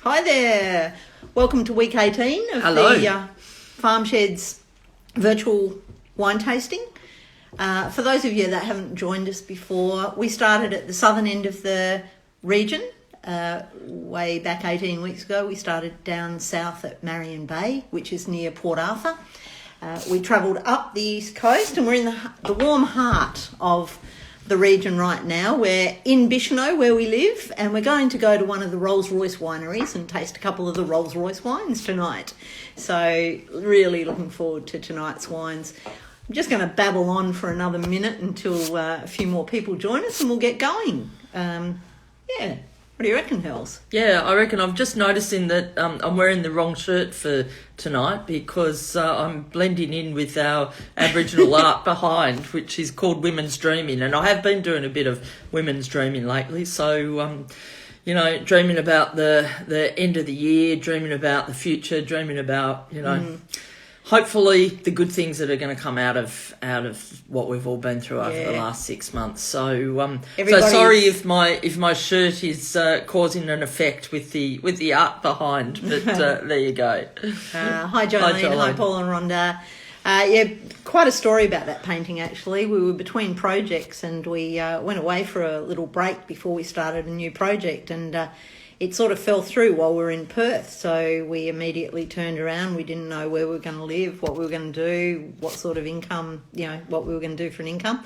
Hi there. Welcome to week 18 of the Farm Shed's virtual wine tasting. For those of you that haven't joined us before, we started at the southern end of the region way back 18 weeks ago. We started down south at Marion Bay, which is near Port Arthur. We travelled up the east coast and we're in the warm heart of the region right now. We're in Bicheno where we live, and we're going to go to one of the Rolls-Royce wineries and taste a couple of the Rolls-Royce wines tonight. So really looking forward to tonight's wines. I'm just going to babble on for another minute until a few more people join us and we'll get going. What do you reckon, Hells? Yeah, I reckon I'm just noticing that I'm wearing the wrong shirt for tonight because I'm blending in with our Aboriginal art behind, which is called Women's Dreaming. And I have been doing a bit of women's dreaming lately. So, dreaming about the end of the year, dreaming about the future, dreaming about, hopefully the good things that are going to come out of what we've all been through over the last 6 months. So sorry if my shirt is causing an effect with the art behind, but there you go. Hi Jolene, hi Paul and Rhonda. Quite a story about that painting actually. We were between projects and we went away for a little break before we started a new project, and it sort of fell through while we were in Perth, so we immediately turned around. We didn't know where we were going to live, what we were going to do, what sort of income, what we were going to do for an income.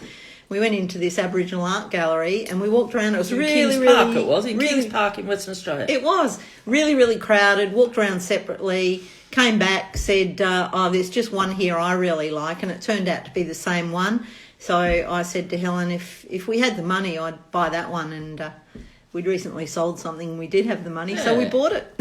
We went into this Aboriginal art gallery and we walked around. It was Kings Park in Western Australia. It was really, really crowded. Walked around separately, came back, said, there's just one here I really like, and it turned out to be the same one. So I said to Helen, if we had the money, I'd buy that one, and we'd recently sold something. We did have the money, so we bought it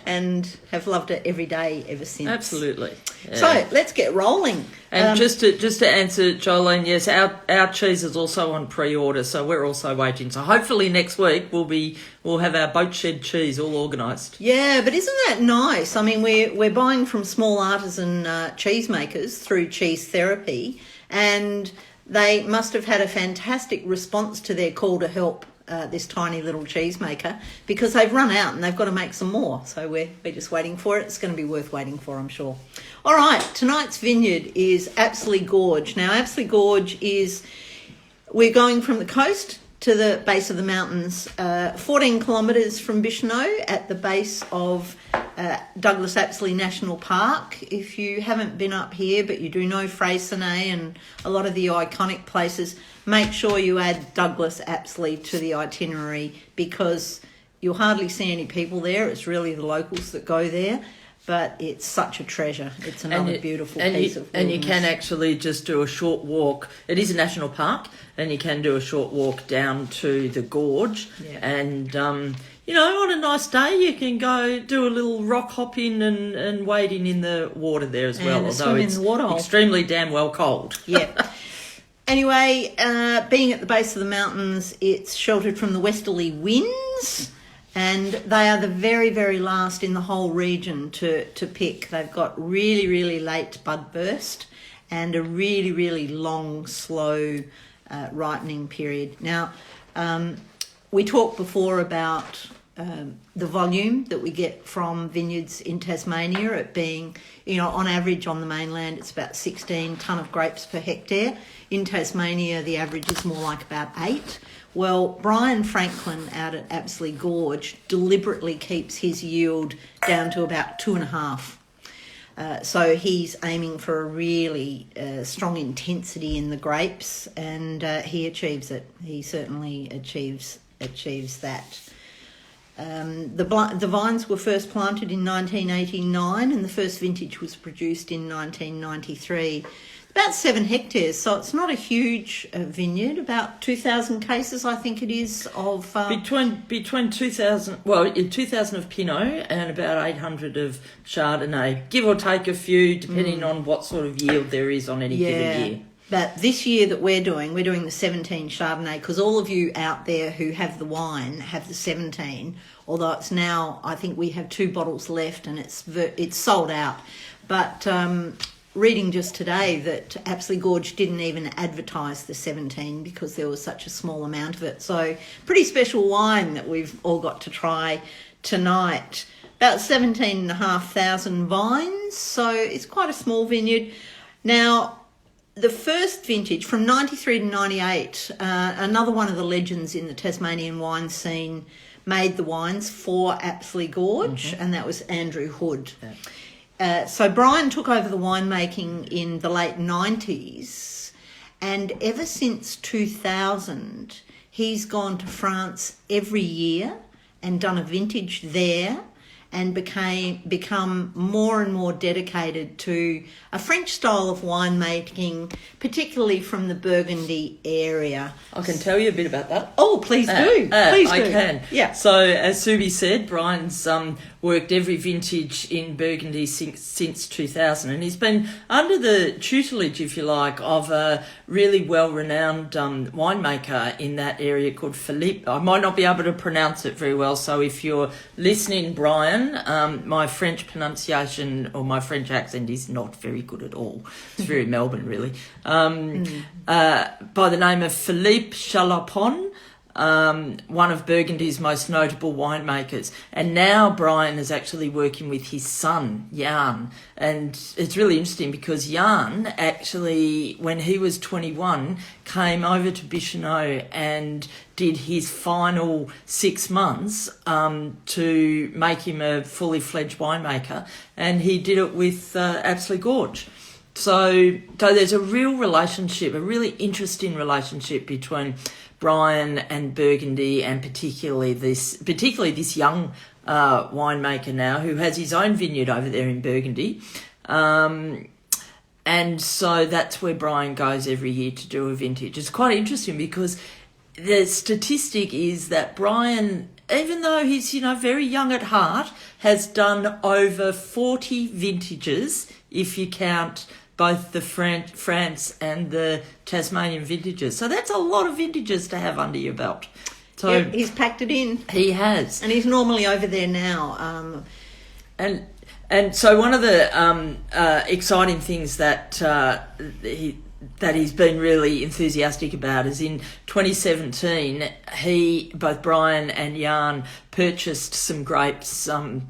and have loved it every day ever since. Absolutely. Yeah. So let's get rolling. And just to answer Jolene, yes, our cheese is also on pre-order, so we're also waiting. So hopefully next week we'll have our boat shed cheese all organised. Yeah, but isn't that nice? I mean, we're buying from small artisan cheesemakers through Cheese Therapy, and they must have had a fantastic response to their call to help. This tiny little cheesemaker, because they've run out and they've got to make some more. So we're just waiting for it. It's going to be worth waiting for, I'm sure. All right, tonight's vineyard is Apsley Gorge. Now, Apsley Gorge we're going from the coast to the base of the mountains, 14 kilometres from Bicheno at the base of Douglas Apsley National Park. If you haven't been up here, but you do know Freycinet and a lot of the iconic places, make sure you add Douglas Apsley to the itinerary, because you'll hardly see any people there. It's really the locals that go there, but it's such a treasure. It's another beautiful piece of wilderness. And you can actually just do a short walk. It is a national park, and you can do a short walk down to the gorge. Yeah. And, on a nice day, you can go do a little rock hopping and wading in the water there as well, although it's extremely damn well cold. Yeah. Anyway, being at the base of the mountains, it's sheltered from the westerly winds, and they are the very, very last in the whole region to pick. They've got really, really late bud burst and a really, really long, slow ripening period. Now, we talked before about the volume that we get from vineyards in Tasmania, it being, on average on the mainland, it's about 16 tonne of grapes per hectare. In Tasmania, the average is more like about 8. Well, Brian Franklin out at Apsley Gorge deliberately keeps his yield down to about 2.5. So he's aiming for a really strong intensity in the grapes, and he achieves it. He certainly achieves that. The vines were first planted in 1989 and the first vintage was produced in 1993. About 7 hectares, so it's not a huge vineyard. About 2,000 cases, I think it is, of between 2,000 of Pinot and about 800 of Chardonnay, give or take a few, depending on what sort of yield there is on any given year. But this year that we're doing the 17 Chardonnay, because all of you out there who have the wine have the 17, although it's now, I think we have 2 bottles left and it's sold out. But reading just today that Apsley Gorge didn't even advertise the 17 because there was such a small amount of it. So pretty special wine that we've all got to try tonight. About 17,500 vines, so it's quite a small vineyard. Now, the first vintage from 93 to 98, another one of the legends in the Tasmanian wine scene made the wines for Apsley Gorge, and that was Andrew Hood. Yeah. So Brian took over the winemaking in the late 90s, and ever since 2000, he's gone to France every year and done a vintage there, and become more and more dedicated to a French style of winemaking, particularly from the Burgundy area. I can tell you a bit about that. Oh, please do. Please do. I can. Yeah. So, as Subi said, Brian's worked every vintage in Burgundy since 2000, and he's been under the tutelage, if you like, of a really well-renowned winemaker in that area called Philippe. I might not be able to pronounce it very well, so if you're listening, Brian, my French pronunciation or my French accent is not very good at all. It's very Melbourne, really. By the name of Philippe Chalopon, one of Burgundy's most notable winemakers. And now Brian is actually working with his son, Jan. And it's really interesting because Jan actually, when he was 21, came over to Bicheno and did his final 6 months to make him a fully fledged winemaker. And he did it with Apsley Gorge. So there's a real relationship, a really interesting relationship between Brian and Burgundy, and particularly this young winemaker now who has his own vineyard over there in Burgundy. And so that's where Brian goes every year to do a vintage. It's quite interesting because the statistic is that Brian, even though he's, very young at heart, has done over 40 vintages, if you count both the France and the Tasmanian vintages. So that's a lot of vintages to have under your belt. So yeah, he's packed it in. He has. And he's normally over there now. And so one of the exciting things that he's been really enthusiastic about is in 2017, both Brian and Jan purchased some grapes from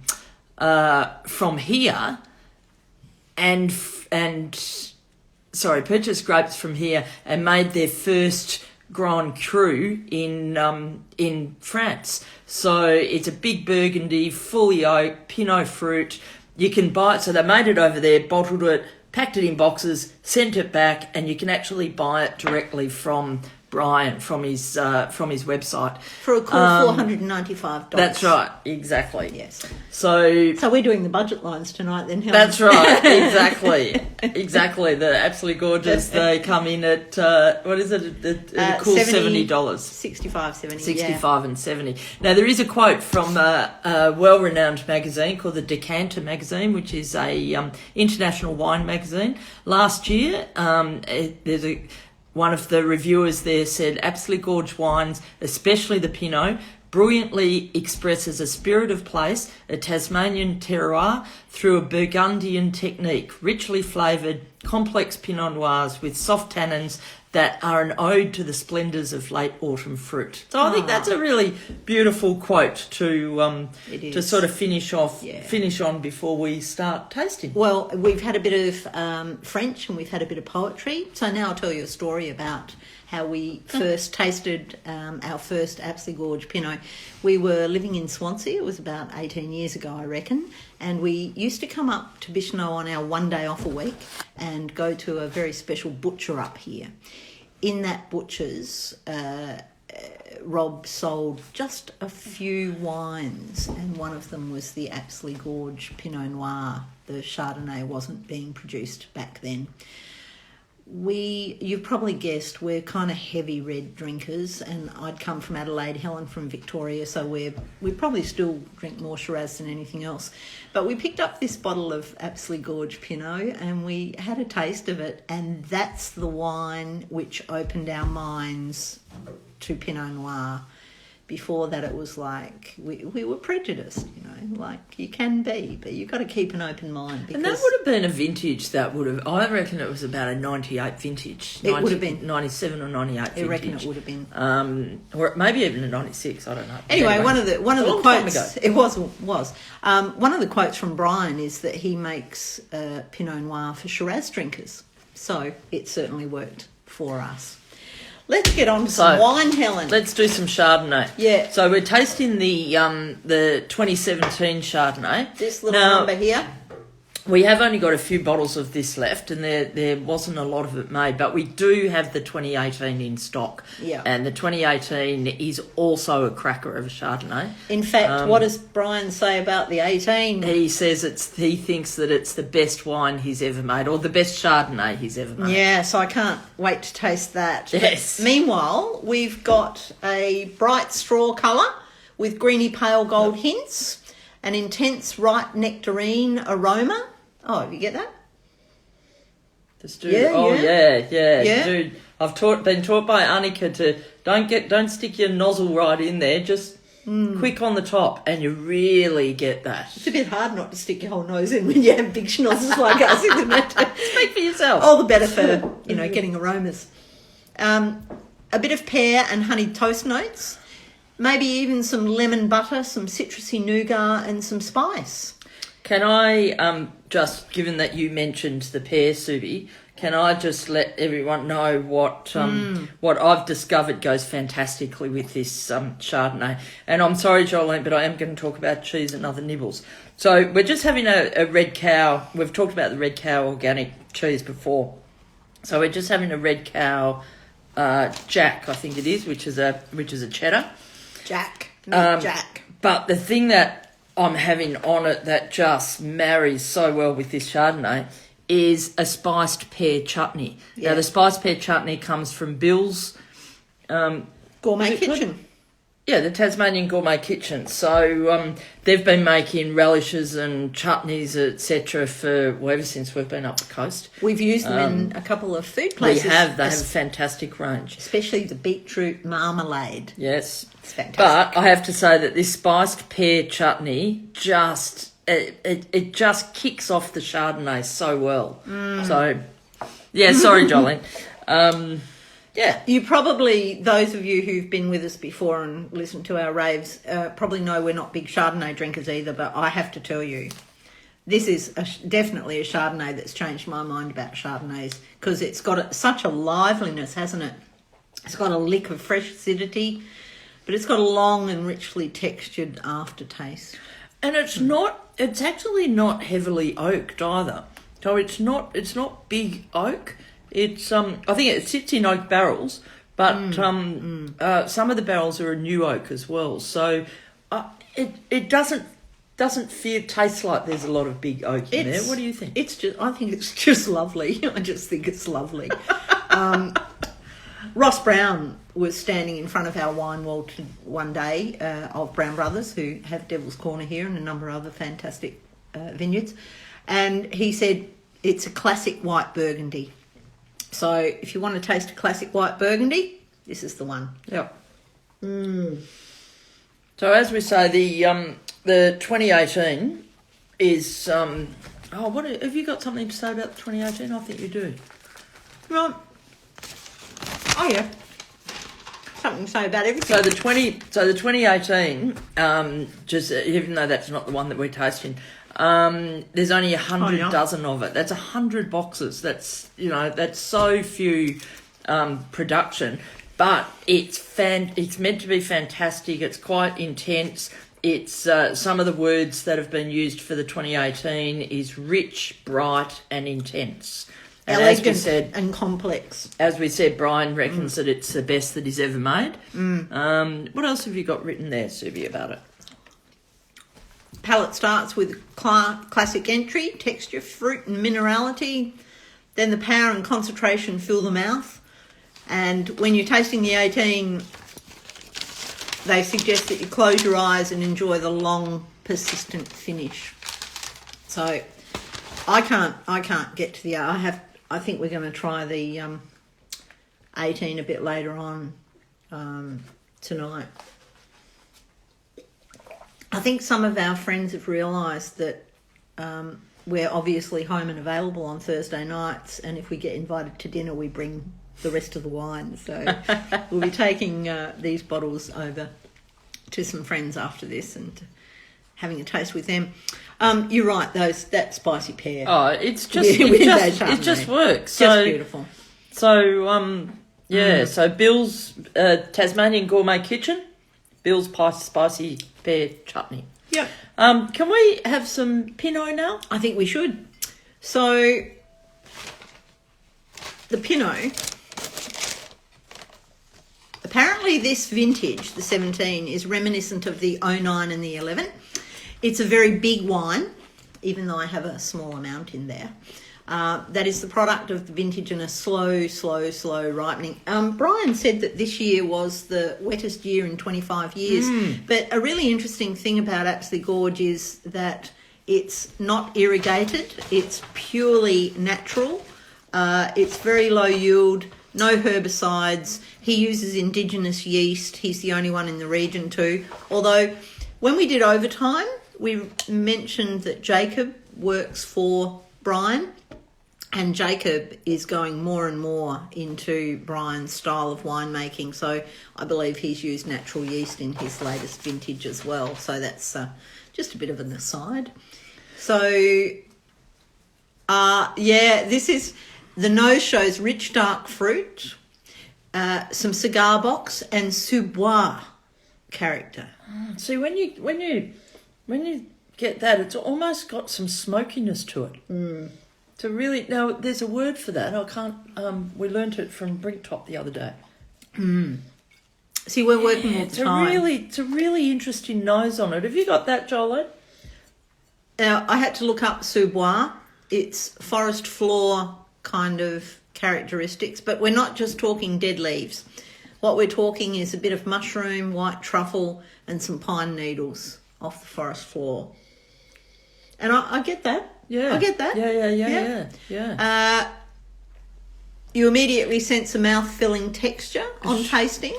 here purchased grapes from here and made their first Grand Cru in France. So it's a big Burgundy, fully oaked, Pinot fruit. You can buy it. So they made it over there, bottled it, packed it in boxes, sent it back, and you can actually buy it directly from Brian from his website for a cool $495. That's right, exactly. Yes. So we're doing the budget lines tonight, then. Helen. That's right, exactly. The Apsley Gorges, they come in at what is it? A cool $70. $65 and $70. Now there is a quote from a well-renowned magazine called the Decanter magazine, which is a international wine magazine. Last year, one of the reviewers there said, Apsley Gorge wines, especially the Pinot, brilliantly expresses a spirit of place, a Tasmanian terroir, through a Burgundian technique, richly flavoured, complex Pinot Noirs with soft tannins that are an ode to the splendours of late autumn fruit. So I think that's a really beautiful quote to sort of finish on before we start tasting. Well, we've had a bit of French and we've had a bit of poetry. So now I'll tell you a story about how we first tasted our first Apsley Gorge Pinot. We were living in Swansea. It was about 18 years ago, I reckon. And we used to come up to Bicheno on our one day off a week and go to a very special butcher up here. In that butcher's, Rob sold just a few wines, and one of them was the Apsley Gorge Pinot Noir. The Chardonnay wasn't being produced back then. You've probably guessed, we're kind of heavy red drinkers, and I'd come from Adelaide, Helen from Victoria, so we probably still drink more Shiraz than anything else. But we picked up this bottle of Apsley Gorge Pinot and we had a taste of it, and that's the wine which opened our minds to Pinot Noir. before that it was like we were prejudiced, like you can be, but you've got to keep an open mind. And that would have been a vintage I reckon it was about a 98 vintage. It would have been. 97 or 98 vintage. I reckon it would have been. Or maybe even a 96, I don't know. Anyway, one of the quotes, it was. One of the quotes from Brian is that he makes Pinot Noir for Shiraz drinkers. So it certainly worked for us. Let's get on to some wine, Helen. Let's do some Chardonnay. Yeah. So we're tasting the 2017 Chardonnay. This little number here. We have only got a few bottles of this left, and there wasn't a lot of it made, but we do have the 2018 in stock. Yeah. And the 2018 is also a cracker of a Chardonnay. In fact, what does Brian say about the 18? He says he thinks that it's the best wine he's ever made, or the best Chardonnay he's ever made. Yeah, so I can't wait to taste that. Yes. But meanwhile, we've got a bright straw colour with greeny pale gold hints, an intense ripe nectarine aroma. Oh, you get that? Just do. Yeah. Dude, I've been taught by Annika to don't stick your nozzle right in there. Just quick on the top, and you really get that. It's a bit hard not to stick your whole nose in when you have big schnozzles like us, isn't it? Speak for yourself. All the better for getting aromas. A bit of pear and honeyed toast notes. Maybe even some lemon butter, some citrusy nougat, and some spice. Can I, just, given that you mentioned the pear, Subi, can I just let everyone know what I've discovered goes fantastically with this Chardonnay? And I'm sorry, Jolene, but I am going to talk about cheese and other nibbles. So we're just having a Red Cow. We've talked about the Red Cow organic cheese before. So we're just having a Red Cow Jack, I think it is, which is a cheddar. Jack. But the thing that I'm having on it that just marries so well with this Chardonnay is a spiced pear chutney. Yeah. Now, the spiced pear chutney comes from Bill's Gourmet Kitchen. Yeah, the Tasmanian Gourmet Kitchen. So they've been making relishes and chutneys, etc., ever since we've been up the coast. We've used them in a couple of food places. We have. They have a fantastic range. Especially the beetroot marmalade. Yes. It's fantastic. But I have to say that this spiced pear chutney it just kicks off the Chardonnay so well. So, yeah, sorry, Jolene. Yeah. You probably, those of you who've been with us before and listened to our raves, probably know we're not big Chardonnay drinkers either, but I have to tell you, this is definitely a Chardonnay that's changed my mind about Chardonnays, because it's got such a liveliness, hasn't it? It's got a lick of fresh acidity, but it's got a long and richly textured aftertaste. And it's actually not heavily oaked either. So it's not big oak. It's I think it sits in oak barrels, but some of the barrels are a new oak as well. So it doesn't taste like there's a lot of big oak in there. What do you think? I think it's just lovely. I just think it's lovely. Ross Brown was standing in front of our wine wall one day of Brown Brothers, who have Devil's Corner here and a number of other fantastic vineyards, and he said it's a classic white Burgundy. So if you want to taste a classic white Burgundy, this is the one. Yep. So as we say, the 2018 is what have you got something to say about the 2018? I think you do. Right. Oh yeah. Something to say about everything. So the 2018, just even though that's not the one that we're tasting. There's only 100 dozen of it. That's 100 boxes. That's so few production, but it's meant to be fantastic. It's quite intense. It's some of the words that have been used for the 2018 is rich, bright, and intense. And elegant, as we said, and complex. As we said, Brian reckons that it's the best that he's ever made. What else have you got written there, Subi, about it? Palate starts with classic entry, texture, fruit and minerality. Then the power and concentration fill the mouth. And when you're tasting the 18, they suggest that you close your eyes and enjoy the long, persistent finish. So I can't get to the... I think we're going to try the 18 a bit later on tonight. I think some of our friends have realised that we're obviously home and available on Thursday nights, and if we get invited to dinner, we bring the rest of the wine. So we'll be taking these bottles over to some friends after this and having a taste with them. You're right, that spicy pear. Oh, it's just it just works. Just beautiful. So so Bill's Tasmanian Gourmet Kitchen, Bill's spicy pear chutney. Yeah. Can we have some Pinot now? I think we should. So the Pinot, apparently this vintage, the 17, is reminiscent of the 09 and the 11. It's a very big wine, even though I have a small amount in there. That is the product of the vintage and a slow ripening. Brian said that this year was the wettest year in 25 years. But a really interesting thing about Apsley Gorge is that it's not irrigated. It's purely natural. It's very low yield, no herbicides. He uses indigenous yeast. He's the only one in the region too. Although when we did overtime, we mentioned that Jacob works for Brian. And Jacob is going more and more into Brian's style of winemaking. So I believe he's used natural yeast in his latest vintage as well. So that's just a bit of an aside. So, this is, the nose shows rich dark fruit, some cigar box and sous-bois character. See, when you get that, it's almost got some smokiness to it. To really, now there's a word for that. I can't. We learnt it from Brinktop the other day. See, we're working all the time. It's a really interesting nose on it. Have you got that, Jolene? Now I had to look up sous-bois. It's forest floor kind of characteristics, but we're not just talking dead leaves. What we're talking is a bit of mushroom, white truffle, and some pine needles off the forest floor. And I get that. Yeah. I get that. Yeah. You immediately sense a mouth-filling texture on tasting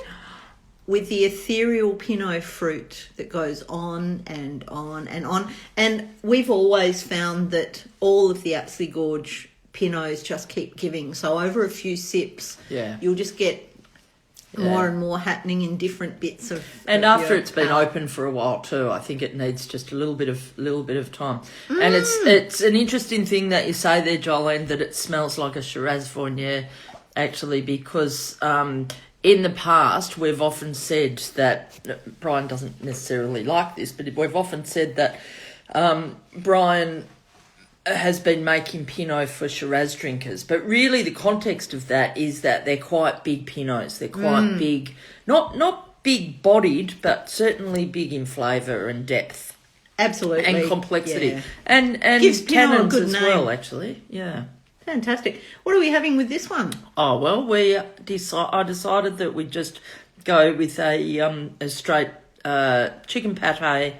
with the ethereal Pinot fruit that goes on and on and on. And we've always found that all of the Apsley Gorge Pinots just keep giving. So over a few sips, you'll just get more and more happening in different bits of. And after it's been open for a while too, I think it needs just a little bit of time. And it's an interesting thing that you say there, Jolene, that it smells like a Shiraz Viognier, actually, because in the past we've often said that Brian doesn't necessarily like this, but we've often said that Brian has been making Pinot for Shiraz drinkers, but really the context of that is that they're quite big Pinots. They're quite big, not big bodied, but certainly big in flavour and depth. Absolutely. And complexity. Yeah. And gives Pinot a tannins good as name. well, actually. Yeah. Fantastic. What are we having with this one? Oh, well, I decided that we'd just go with a straight chicken pate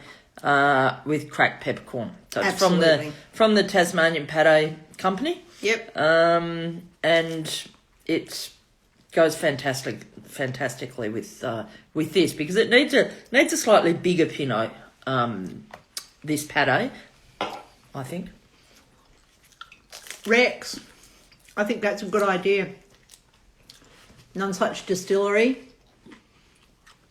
with cracked peppercorn. So it's from the Tasmanian Pate Company. Yep. And it goes fantastically with this, because it needs a slightly bigger Pinot. This pate, I think. Rex, I think that's a good idea. None such distillery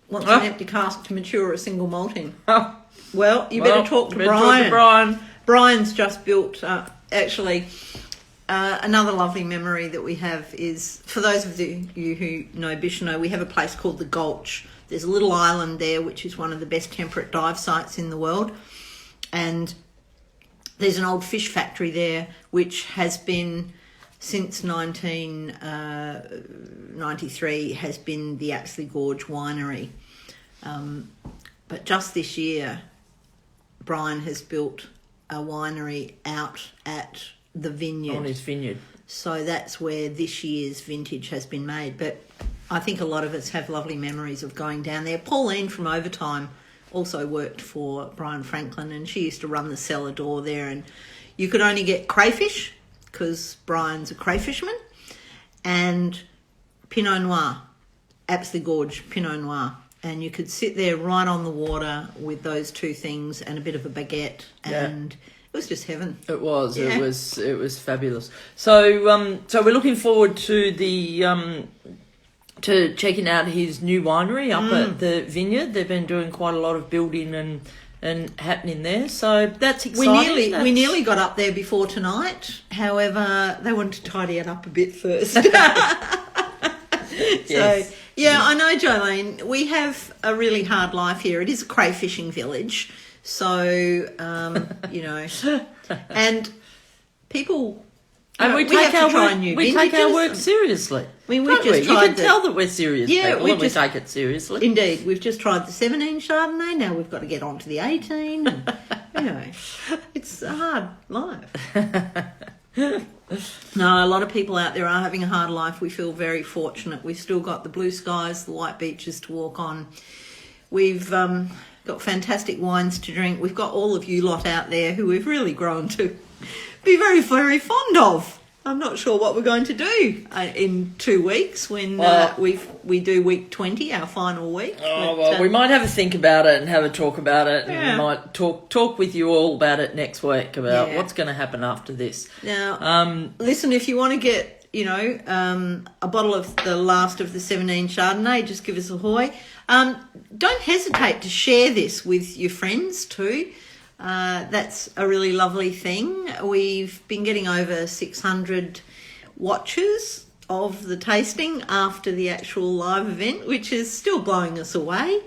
wants an empty cask to mature a single malt in. Oh. Well, you better talk to Brian. Brian. Brian's just built, another lovely memory that we have is, for those of you who know Bicheno, we have a place called the Gulch. There's a little island there, which is one of the best temperate dive sites in the world. And there's an old fish factory there, which has been, since 1993, has been the Apsley Gorge Winery. But just this year, Brian has built a winery out at the vineyard. On his vineyard. So that's where this year's vintage has been made. But I think a lot of us have lovely memories of going down there. Pauline from Overtime also worked for Brian Franklin, and she used to run the cellar door there, and you could only get crayfish because Brian's a crayfishman, and Pinot Noir, Apsley Gorge Pinot Noir. and you could sit there right on the water with those two things and a bit of a baguette, and it was just heaven. It was. Yeah. It was fabulous. So so we're looking forward to the to checking out his new winery up at the vineyard. They've been doing quite a lot of building and happening there, so that's exciting. We nearly got up there before tonight. However, they wanted to tidy it up a bit first. Yes. So, yeah, I know, Jolene. We have a really hard life here. It is a crayfishing village, so you know, and people. And we take our work seriously. I mean, you can tell that we're serious. Yeah, we take it seriously. Indeed, we've just tried the 17 Chardonnay. Now we've got to get on to the 18. And, you know, it's a hard life. No, a lot of people out there are having a hard life. We feel very fortunate. We've still got the blue skies, the white beaches to walk on. We've got fantastic wines to drink. We've got all of you lot out there who we've really grown to be very, very fond of. I'm not sure what we're going to do in 2 weeks when we do week 20, our final week. Oh, well, we might have a think about it and have a talk about it. Yeah. And we might talk with you all about it next week about what's going to happen after this. Now, listen, if you want to get, you know, a bottle of the last of the 17 Chardonnay, just give us a hoy. Don't hesitate to share this with your friends too. That's a really lovely thing. We've been getting over 600 watches of the tasting after the actual live event, which is still blowing us away.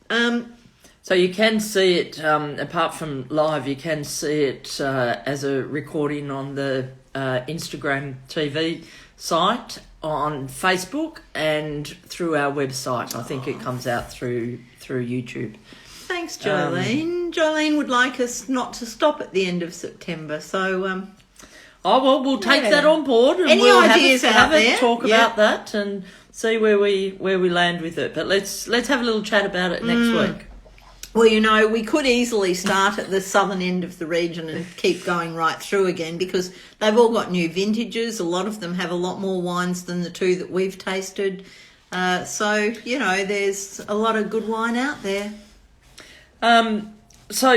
So you can see it, apart from live, you can see it as a recording on the Instagram TV site, on Facebook, and through our website. I think it comes out through YouTube. Thanks, Jolene. Jolene would like us not to stop at the end of September, so... we'll take that on board, and Any we'll ideas have out a there? talk about that and see where we land with it. But let's have a little chat about it next week. Well, you know, we could easily start at the southern end of the region and keep going right through again, because they've all got new vintages. A lot of them have a lot more wines than the two that we've tasted. So, you know, there's a lot of good wine out there. So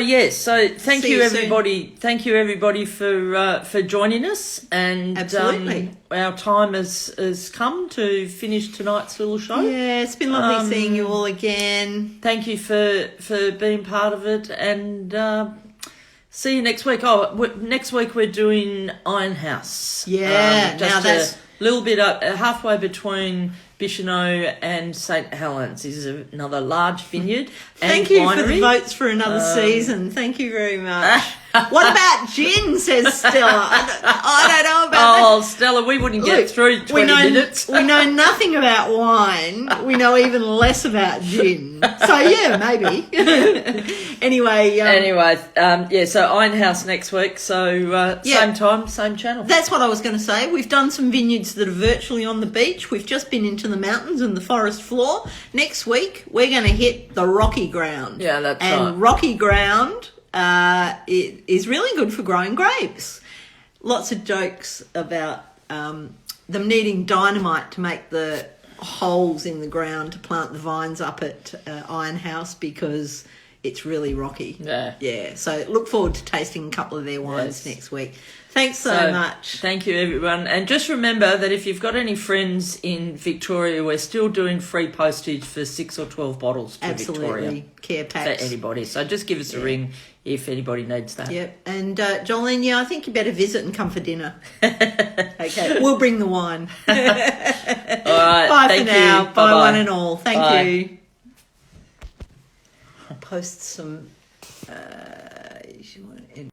thank you everybody. Soon. Thank you everybody for joining us, and absolutely, our time has come to finish tonight's little show. Yeah, it's been lovely seeing you all again. Thank you for being part of it, and see you next week. Next week we're doing Iron House. Yeah, just now that's a little bit up halfway between Bicheno and St. Helens. This is another large vineyard. Thank you for the votes for another season. Thank you very much. What about gin, says Stella. I don't know about that. Oh, Stella, we wouldn't get through 20 minutes. We know nothing about wine. We know even less about gin. So, yeah, maybe. Anyway. So Iron House next week. So, same time, same channel. That's what I was going to say. We've done some vineyards that are virtually on the beach. We've just been into the mountains and the forest floor. Next week, we're going to hit the rocky ground. Yeah, that's right. And rocky ground... it is really good for growing grapes. Lots of jokes about them needing dynamite to make the holes in the ground to plant the vines up at Iron House, because it's really rocky. Yeah. So look forward to tasting a couple of their wines next week. Thanks so much. Thank you, everyone. And just remember that if you've got any friends in Victoria, we're still doing free postage for 6 or 12 bottles to Victoria. Care packs. For anybody. So just give us a ring if anybody needs that. Yep. And Jolene, I think you better visit and come for dinner. Okay. We'll bring the wine. All right. Bye for now. Bye Bye-bye. one and all. Thank Bye. you. I'll post some...